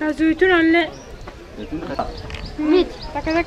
زيتون ولا ميت كذا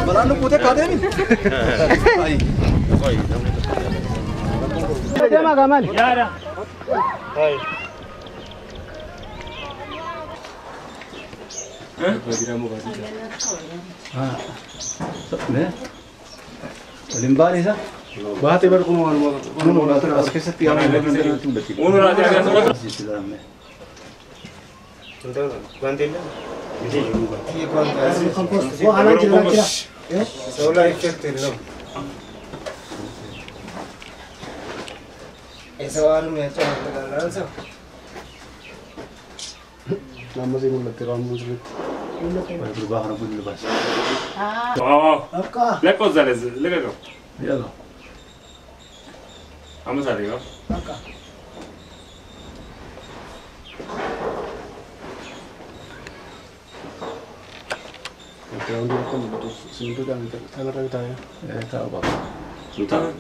Balano putih kademin. Dia mah gaman. Ya ada. Hai. Ah. Ne? Limbani sa? Bahati baru kuno atas kesetiaan itu betul. Uno raja ada otro. ¿Cuánto? Solo hay que tenerlo. Eso va a no me ha hecho la lanza. Vamos a ir a meter a música. Para probar a poner el vaso. Ah. ¿Le cosa les? ¿Le qué? Míralo. Vamos arriba. Acá. Kalau dia kan betul seminggu kan kita nak kita ya. Tahu apa? Sudah.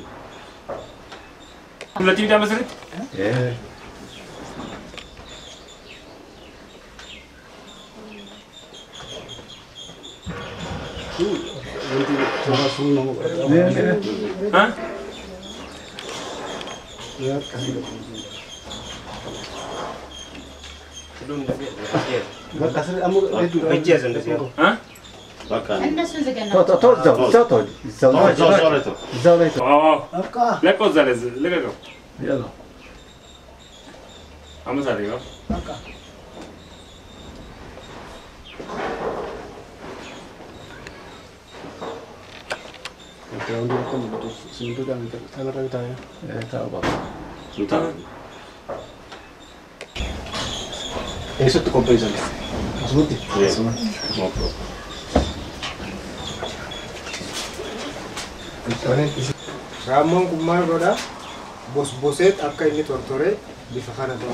Sudah tidak masuk? Ya. Nanti coba suruh nama. Hah? Ya kasih. Belum enggak kasih kamu itu. Aja sendiri. Hah? Bacana. Tô. Le cosa les? Le qué? Míralo. Vamos arriba. Acá. Kalau dia kan betul seminggu kan kita nak kita ya. Tahu apa? Sudah. Eso tu compensa. Assunti. No problem. Ramon kumar roda bos-boset akka inni tortore bifa kana ta'u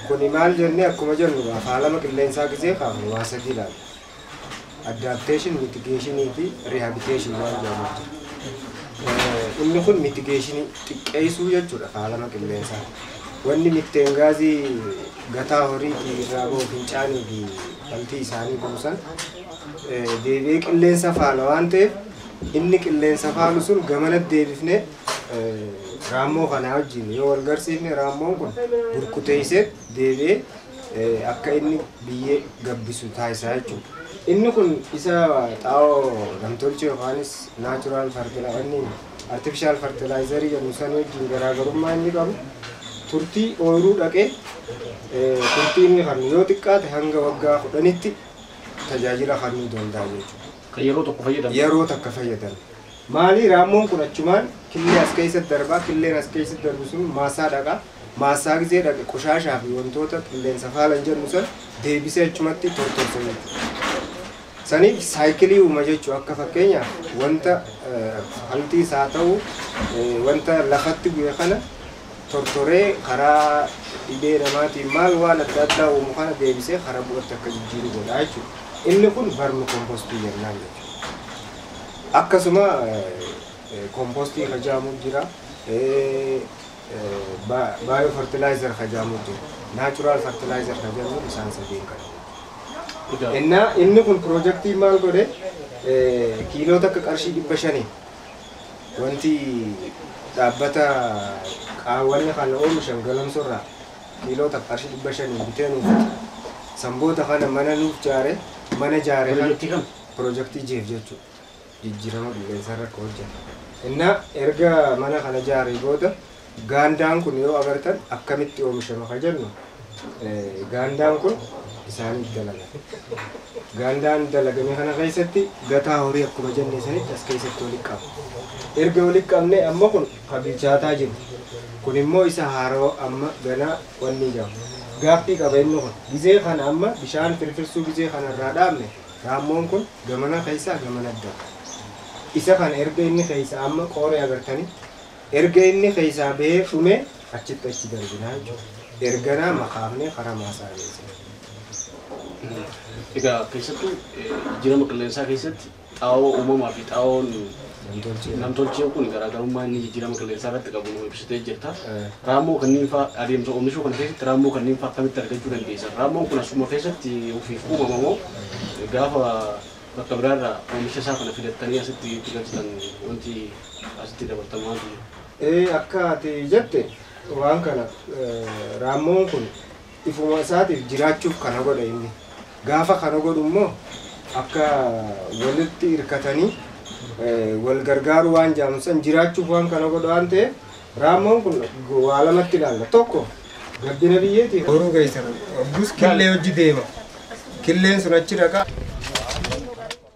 kuni maal jenne akkuma jennu haalama qilleensaa gisee qaamni waa sadii ilaala adaptation mitigation fi rehabilitation waan jedhamu inni kun mitigation xiqqeessuu jechuudha haalama qilleensaa wanni mitteen gaazii gataa horii irraa ba'u fincaanii fi baltii isaanii buusan deebi'ee qilleensa faala waan ta'eef inni qilleensa faalu sun gamana deebifne raammoo kana wajjin yoo wal garsiifne raammoon kun burkuteessee deebi'ee akka inni biyyee gabbisu taasisaa jechuudha. Inni kun isa xaa'oo namtolchee yookaanis natural fertilizer artificial fertilizer jedhamu san wajjin garaagarummaa inni qabu turtii ooyiruu dhaqee turtii inni kan yoo xiqqaate hanga waggaa 10tti tajaajila kennuu danda'a jechuudha. Yeroo tokko fayyadamu. Maali raammoon kun achumaan killee as keessatti darbaa killeen as keessatti darbu sun maasaa dhaqa maasaa gisee dhaqa qoshaashaa fi wantoota qilleensa faalan jennu san deebisee achumatti tortorsa. Saniif saayikilii uuma jechuu akka fakkeenyaaf wanta haltii isaa ta'u wanta lafatti bu'e kana tortoree karaa dhibee namaatiin maal waan adda addaa uumu kana deebisee karaa bu'atti akka jijjiiru godha jechuudha. Inni kun vermi compostii jennaan jechuudha. Akkasuma compostii hajaamu jira, biofertilizer hajaamu jira, natural fertilizer hajaamu isaan sadeen kana. Inni kun projektii maal godhe kiiloo takka qarshii 500 wanti dhaabbata qaawwanni kana oomishan galamsorraa kiiloo takka qarshii 500 bitee nuuf samboota kana mana nuuf jaare mana jaare kan projektii jeef jechuudha. Jijjiirama qilleensa irra hojjeta. Erga mana kana jaaree booda gaandaan kun yoo agartan akkamitti oomishama ka jennu gaandaan kun isaaniif dalaga. Gaandaan dalagame kana keessatti gataa horii akkuma jenne sanitti as keessatti walitti qabu. Erga walitti qabnee amma kun bilchaataa jiru. Kun immoo isa haaroo amma ganaa wanni jahu. Gaaffii qabeenyu kun gizee kana amma bishaan firfirsuu gizee kanarraa dhaabne raammoon kun gamana keessaa gamana adda. Isa kana erga inni keessa amma qooree agartanii erga inni keessaa bahee dhume achitti achi darbinaa jechuudha. Erganaa maqaafnee karaa maasaa geessina. Egaa keessattuu jijjiirama qilleensaa keessatti xaa'oo uumamaa fi xaa'oon namtolchee kun garaagarummaa inni jijjiirama qilleensaa irratti qabu nu ibsitee jirta. Raammoo kanneen fa'aa adeemsa oomishuu kana keessatti raammoo kanneen fa'aa akkamitti argachuu dandeessa? Raammoon kun asuma keessatti ofiif uumamamoo gaafa bakka biraarraa oomisha isaa kana fidattanii asitti itti galchitan wanti asitti dabalatan maal jiru? Akka ati jette waan kana raammoon kun ifuma isaatiif jiraachuuf kana godha inni. Gaafa kana godhu immoo akka walitti hirkatanii wal gargaaru waan jaamsan jiraachuuf waan kana godha waan ta'eef raammoon kun waa lamatti ilaalla. Tokko gabbina biyyeetiif horuu geessan. Bus killee hojii deema. Killeen sun achi dhaqa.